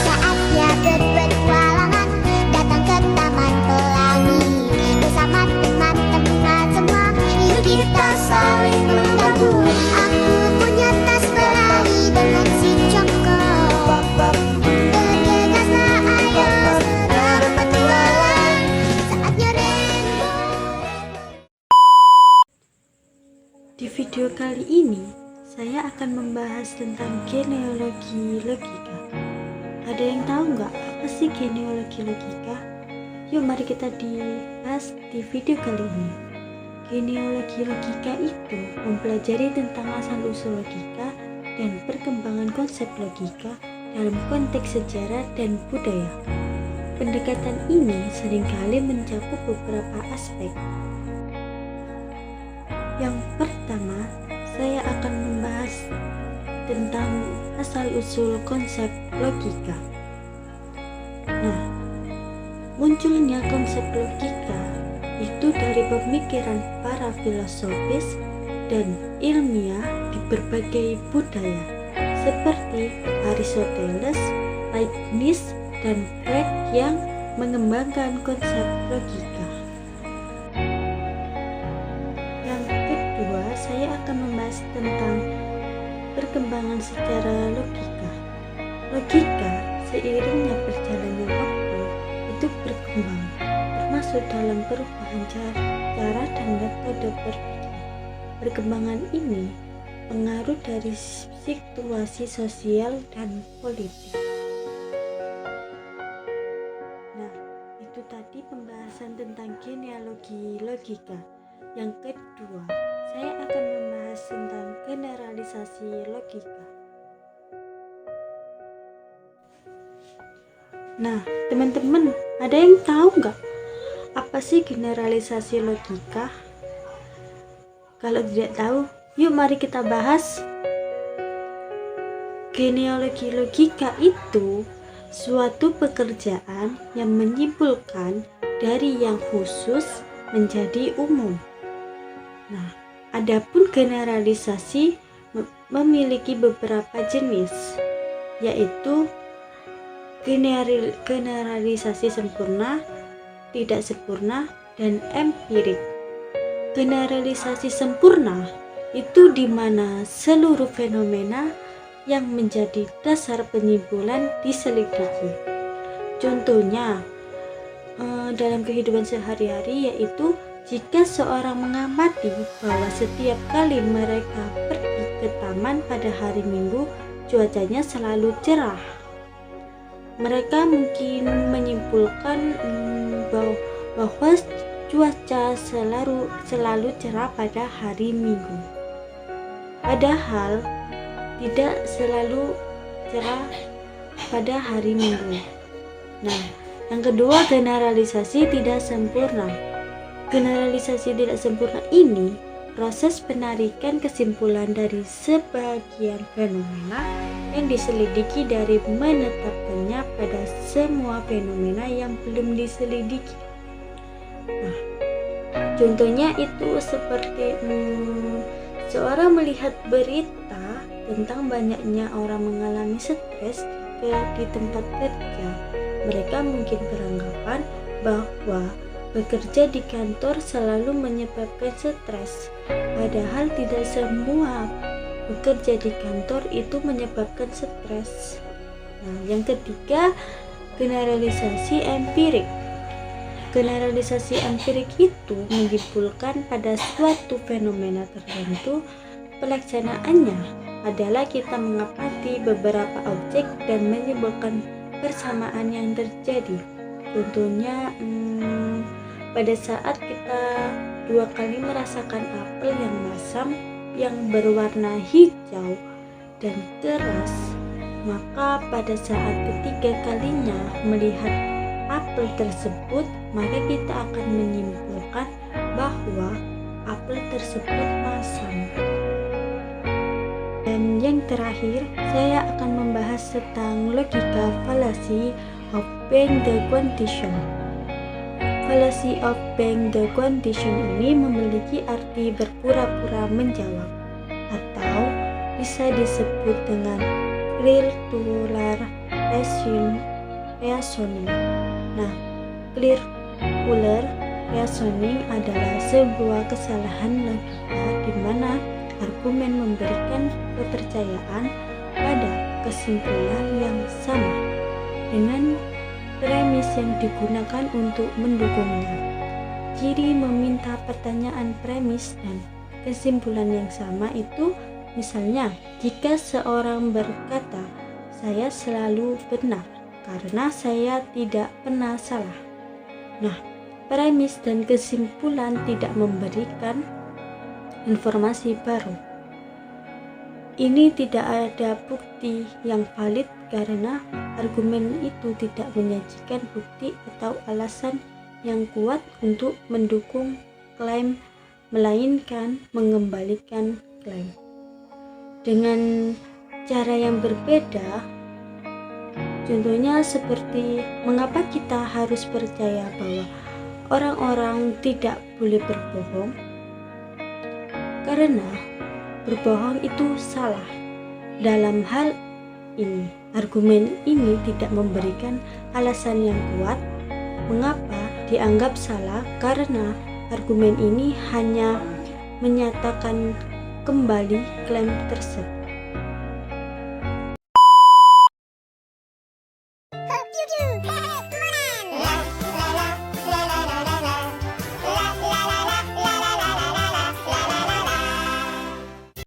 Saatnya berpetualangan, datang ke Taman Pelangi. Bersama teman-teman semua, yuk kita saling membantu. Aku punya tas berlari dengan si Joko. Bergegaslah ayo berpetualang, saatnya rainbow. Di video kali ini, saya akan membahas tentang genealogi logika. Ada yang tahu nggak apa sih genealogi logika? Yuk mari kita dibahas di video kali ini. Genealogi logika itu mempelajari tentang asal-usul logika dan perkembangan konsep logika dalam konteks sejarah dan budaya. Pendekatan ini seringkali mencakup beberapa aspek. Yang pertama, saya akan membahas tentang asal-usul konsep logika. Nah, munculnya konsep logika itu dari pemikiran para filosofis dan ilmiah di berbagai budaya seperti Aristoteles, Leibniz, dan Freud yang mengembangkan konsep logika. Saya akan membahas tentang perkembangan secara logika. Logika seiringnya berjalannya waktu itu berkembang, termasuk dalam perubahan cara dan metode berpikir. Perkembangan ini pengaruh dari situasi sosial dan politik. Nah, itu tadi pembahasan tentang genealogi logika. Yang kedua, saya akan membahas tentang generalisasi logika. Nah, teman-teman, ada yang tahu nggak apa sih generalisasi logika? Kalau tidak tahu, yuk mari kita bahas. Genealogi logika itu suatu pekerjaan yang menyimpulkan dari yang khusus menjadi umum. Nah, adapun generalisasi memiliki beberapa jenis, yaitu generalisasi sempurna, tidak sempurna, dan empirik. Generalisasi sempurna itu di mana seluruh fenomena yang menjadi dasar penyimpulan diselidiki. Contohnya dalam kehidupan sehari-hari, yaitu jika seorang mengamati bahwa setiap kali mereka pergi ke taman pada hari Minggu, cuacanya selalu cerah. Mereka mungkin menyimpulkan bahwa cuaca selalu cerah pada hari Minggu. Padahal tidak selalu cerah pada hari Minggu. Nah, yang kedua, generalisasi tidak sempurna. Generalisasi tidak sempurna ini proses penarikan kesimpulan dari sebagian fenomena yang diselidiki dari menetapkannya pada semua fenomena yang belum diselidiki. Nah, contohnya itu seperti seorang melihat berita tentang banyaknya orang mengalami stres di tempat kerja. Mereka mungkin beranggapan bahwa bekerja di kantor selalu menyebabkan stres, padahal tidak semua bekerja di kantor itu menyebabkan stres. Nah, yang ketiga, generalisasi empirik. Generalisasi empirik itu menyimpulkan pada suatu fenomena tertentu, pelaksanaannya adalah kita mengamati beberapa objek dan menyimpulkan persamaan yang terjadi. Contohnya, pada saat kita dua kali merasakan apel yang masam yang berwarna hijau dan keras, maka pada saat ketiga kalinya melihat apel tersebut, maka kita akan menyimpulkan bahwa apel tersebut masam. Dan yang terakhir, saya akan membahas tentang logika fallacy of being the condition. Fallacy of being the condition ini memiliki arti berpura-pura menjawab, atau bisa disebut dengan circular reasoning. Nah, circular reasoning adalah sebuah kesalahan logika di mana argumen memberikan kepercayaan pada kesimpulan yang sama dengan premis yang digunakan untuk mendukungnya. Ciri meminta pertanyaan premis dan kesimpulan yang sama itu misalnya jika seorang berkata, "Saya selalu benar karena saya tidak pernah salah." Nah, premis dan kesimpulan tidak memberikan informasi baru. Ini tidak ada bukti yang valid karena argumen itu tidak menyajikan bukti atau alasan yang kuat untuk mendukung klaim, melainkan mengembalikan klaim. Dengan cara yang berbeda, contohnya seperti mengapa kita harus percaya bahwa orang-orang tidak boleh berbohong? Karena berbohong itu salah. Dalam hal ini, argumen ini tidak memberikan alasan yang kuat mengapa dianggap salah karena argumen ini hanya menyatakan kembali klaim tersebut.